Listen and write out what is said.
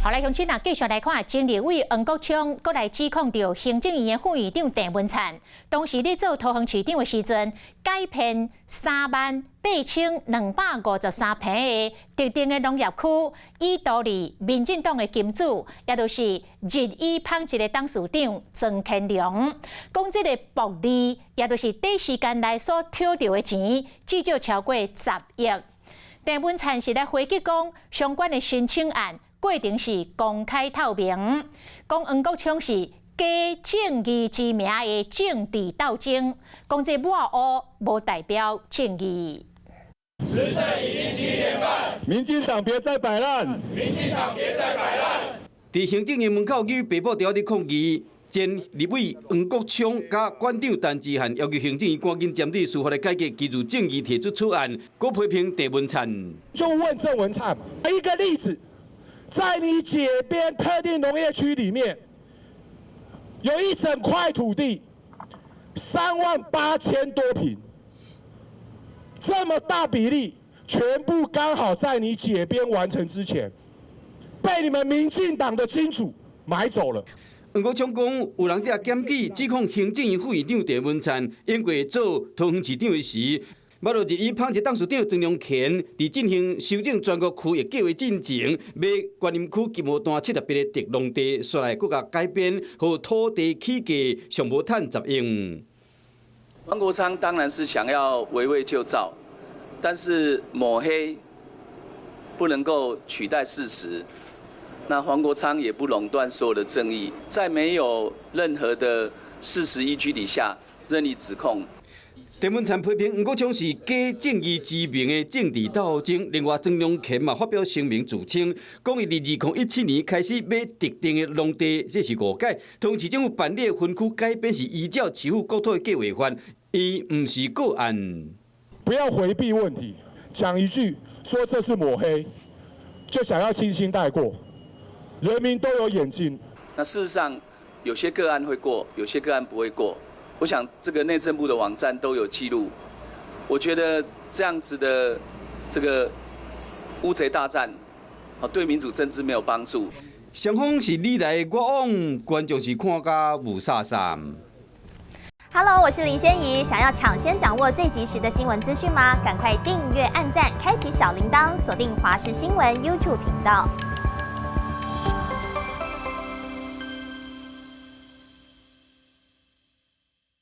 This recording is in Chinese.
好，来，乡亲啊，继续来看，前立委黄国昌搁来指控到行政院的副院长郑文灿，当时咧做桃园市长的时阵，改编38253坪的特定的农业区，以图利民进党的金主，也就是日以纺织的董事长曾乾良，讲这个薄利，也就是短时间内所抽到的钱，至少超过10亿。郑文灿是来回击讲，相关的申请案。 过程是公开透明，讲黄国昌是假正义之名的政治斗争，讲这抹黑无代表正义。时政已经7年半，民进党别再摆烂！民进党别再摆烂！伫行政院门口与北部条例抗议，前立委黄国昌甲馆长陈志涵要求行政院赶紧针对司法的改革，基于正义提出草案，搁批评郑文灿。就问郑文灿一个例子。 在你解编特定农业区里面，有一整块土地，38000多坪，这么大比例，全部刚好在你解编完成之前，被你们民进党的金主买走了。 黄国昌讲，有人伫检举指控行政院副院长郑文灿因过做桃园市长的时。 马路日以纺织董事长曾良乾伫进行修正全国区的计划进程，买观音区金毛段78个特农地，煞来搁甲改编，和土地起价上无趁10亿。黄国昌当然是想要围魏救赵，但是抹黑不能够取代事实。那黄国昌也不垄断所有的正义，在没有任何的事实依据底下任意指控。 郑文灿批评黄国昌是假正义之名的政治斗争。另外，曾良乾嘛发表声明自称，讲伊伫2017年开始买特定的农地，这是误解。桃园市政府办理分区改编是依照市府国土的计划法，伊唔是个案。不要回避问题，讲一句说这是抹黑，就想要轻轻带过。人民都有眼睛。那事实上，有些个案会过，有些个案不会过。 我想这个内政部的网站都有记录，我觉得这样子的这个乌贼大战，对民主政治没有帮助。双方是你来我往，观众是看甲雾煞煞。Hello， 我是林仙怡，想要抢先掌握最及时的新闻资讯吗？赶快订阅、按赞、开启小铃铛，锁定华视新闻 YouTube 频道。